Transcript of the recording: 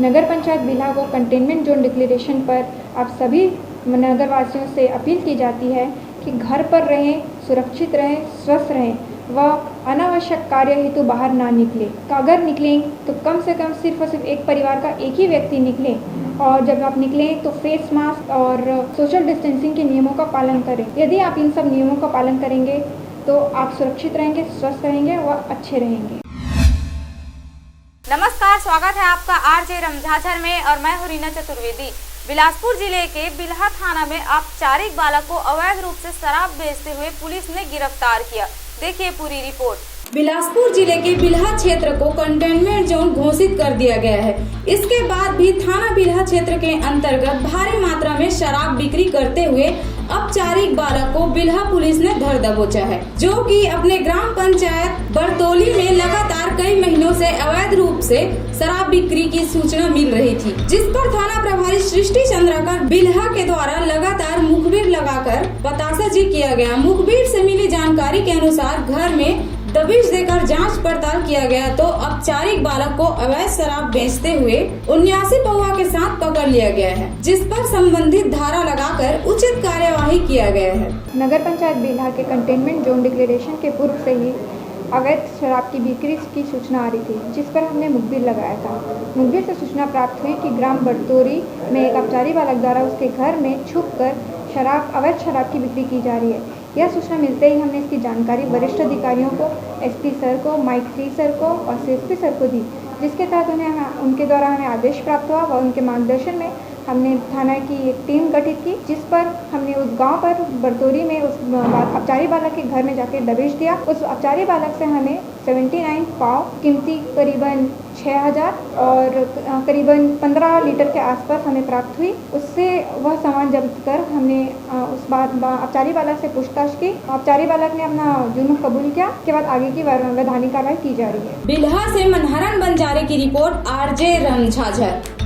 नगर पंचायत बिल्हा को containment zone declaration पर आप सभी नगरवासियों से अपील की जाती है कि घर पर रहें, सुरक्षित रहें, स्वस्थ रहें व अनावश्यक कार्य हेतु बाहर ना निकले। अगर निकलें तो कम से कम सिर्फ और सिर्फ एक परिवार का एक ही व्यक्ति निकले और जब आप निकलें तो फेस मास्क और सोशल डिस्टेंसिंग के नियमों का पालन करें। यदि आप इन सब नियमों का पालन करेंगे तो आप सुरक्षित रहेंगे, स्वस्थ रहेंगे व अच्छे रहेंगे। नमस्कार, स्वागत है आपका आरजे रमझाझर में और मैं हूं रीना चतुर्वेदी। बिलासपुर जिले के बिल्हा थाना में औपचारिक बालक को अवैध रूप से शराब बेचते हुए पुलिस ने गिरफ्तार किया। देखिए पूरी रिपोर्ट। बिलासपुर जिले के बिल्हा क्षेत्र को कंटेनमेंट जोन घोषित कर दिया गया है। इसके बाद भी थाना बिल्हा क्षेत्र के अंतर्गत भारी मात्रा में शराब बिक्री करते हुए औपचारिक बालक को बिल्हा पुलिस ने धर दबोचा है, जो कि अपने ग्राम पंचायत बरतौली में लगातार कई महीनों से अवैध रूप से शराब बिक्री की सूचना मिल रही थी, जिस पर थाना प्रभारी सृष्टि चंद्राकर बिल्हा के द्वारा लगातार मुखबिर लगाकर पतासाजी किया गया। मुखबिर से मिली जानकारी के अनुसार घर में दबिश देकर जांच पड़ताल किया गया तो औपचारिक बालक को अवैध शराब बेचते हुए 79 पौवा के साथ पकड़ लिया गया है, जिस पर संबंधित धारा लगाकर उचित कार्यवाही किया गया है। नगर पंचायत बिल्हा के कंटेनमेंट जोन डिक्लेरेशन के पूर्व से ही अवैध शराब की बिक्री की सूचना आ रही थी, जिस पर हमने मुखबिर लगाया था। मुखबिर से सूचना प्राप्त हुई कि ग्राम बरतौली में एक औपचारिक बालक द्वारा उसके घर में छुपकर अवैध शराब की बिक्री की जा रही है। यह सूचना मिलते ही हमने इसकी जानकारी वरिष्ठ अधिकारियों को, एसपी सर को, माइक सर को और सीएसपी सर को दी, जिसके तहत उनके द्वारा हमें आदेश प्राप्त हुआ व उनके मार्गदर्शन में हमने थाना की एक टीम गठित की, जिस पर हमने उस गांव पर बरतौली में उस औपचारिक बालक के घर में जाकर दबिश दिया। उस औपचारिक बालक से हमें 79 पाव कीमती करीबन 6000 और करीबन 15 लीटर के आसपास हमें प्राप्त हुई। उससे वह सामान जब्त कर हमने उस बाद औपचारिक बालक से पूछताछ की। औपचारिक बालक ने अपना जुर्म कबूल किया। के बाद आगे की वैधानिक कार्रवाई की जा रही है। बिल्हा से मनहरन बंजारे की रिपोर्ट, आरजे रमझाझर।